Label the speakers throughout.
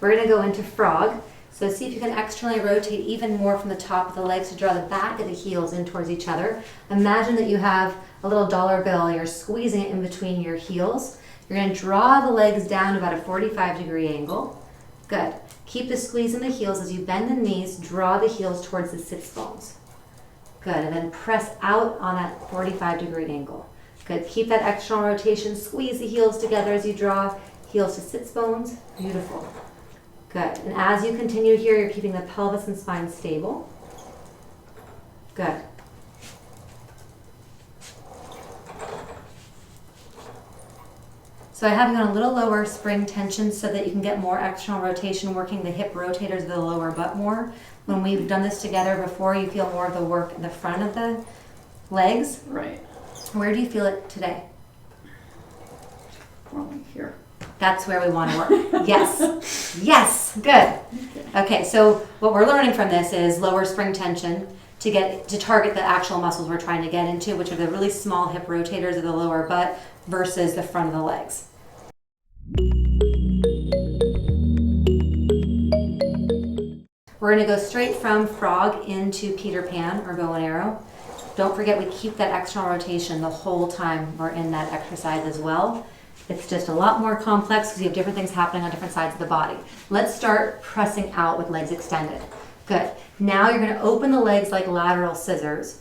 Speaker 1: We're going to go into frog. So see if you can externally rotate even more from the top of the legs to draw the back of the heels in towards each other. Imagine that you have a little dollar bill. You're squeezing it in between your heels. You're going to draw the legs down to about a 45-degree angle. Good. Keep the squeeze in the heels as you bend the knees. Draw the heels towards the sits bones. Good. And then press out on that 45-degree angle. Good. Keep that external rotation. Squeeze the heels together as you draw. Heels to sits bones. Beautiful. Good. And as you continue here, you're keeping the pelvis and spine stable. Good. So I have you on a little lower spring tension so that you can get more external rotation, working the hip rotators of the lower butt more. When we've done this together before, you feel more of the work in the front of the legs.
Speaker 2: Right.
Speaker 1: Where do you feel it today?
Speaker 2: Well, here.
Speaker 1: That's where we want to work. Yes. Yes. Good. Okay, so what we're learning from this is lower spring tension to target the actual muscles we're trying to get into, which are the really small hip rotators of the lower butt versus the front of the legs. We're going to go straight from frog into Peter Pan or bow and arrow. Don't forget, we keep that external rotation the whole time we're in that exercise as well. It's just a lot more complex because you have different things happening on different sides of the body. Let's start pressing out with legs extended. Good. Now you're going to open the legs like lateral scissors.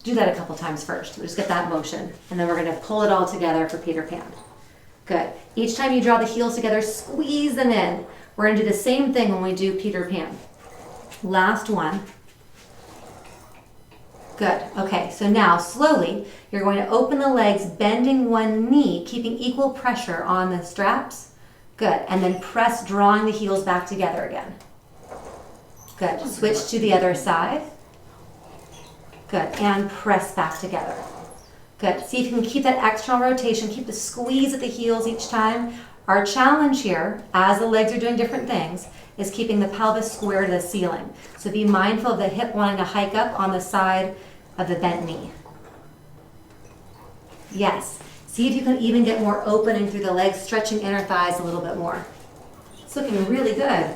Speaker 1: Do that a couple times first. Just get that motion. And then we're going to pull it all together for Peter Pan. Good. Each time you draw the heels together, squeeze them in. We're going to do the same thing when we do Peter Pan. Last one. Good. Okay, so now slowly you're going to open the legs, bending one knee, keeping equal pressure on the straps. Good. And then press, drawing the heels back together again. Good. Switch to the other side. Good. And press back together. Good. See if you can keep that external rotation, keep the squeeze at the heels each time. Our challenge here, as the legs are doing different things, is keeping the pelvis square to the ceiling. So be mindful of the hip wanting to hike up on the side of the bent knee. Yes. See if you can even get more opening through the legs, stretching inner thighs a little bit more. It's looking really good.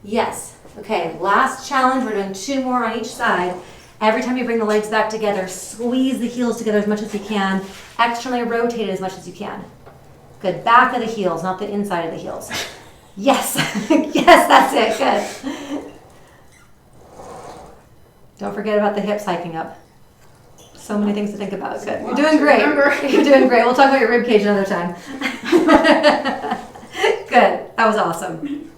Speaker 1: Yes. Okay, last challenge. We're doing 2 more on each side. Every time you bring the legs back together, squeeze the heels together as much as you can. Externally rotate it as much as you can. Good. Back of the heels, not the inside of the heels. Yes. Yes, that's it. Good. Don't forget about the hips hiking up. So many things to think about. Good. You're doing great. You're doing great. We'll talk about your rib cage another time. Good. That was awesome.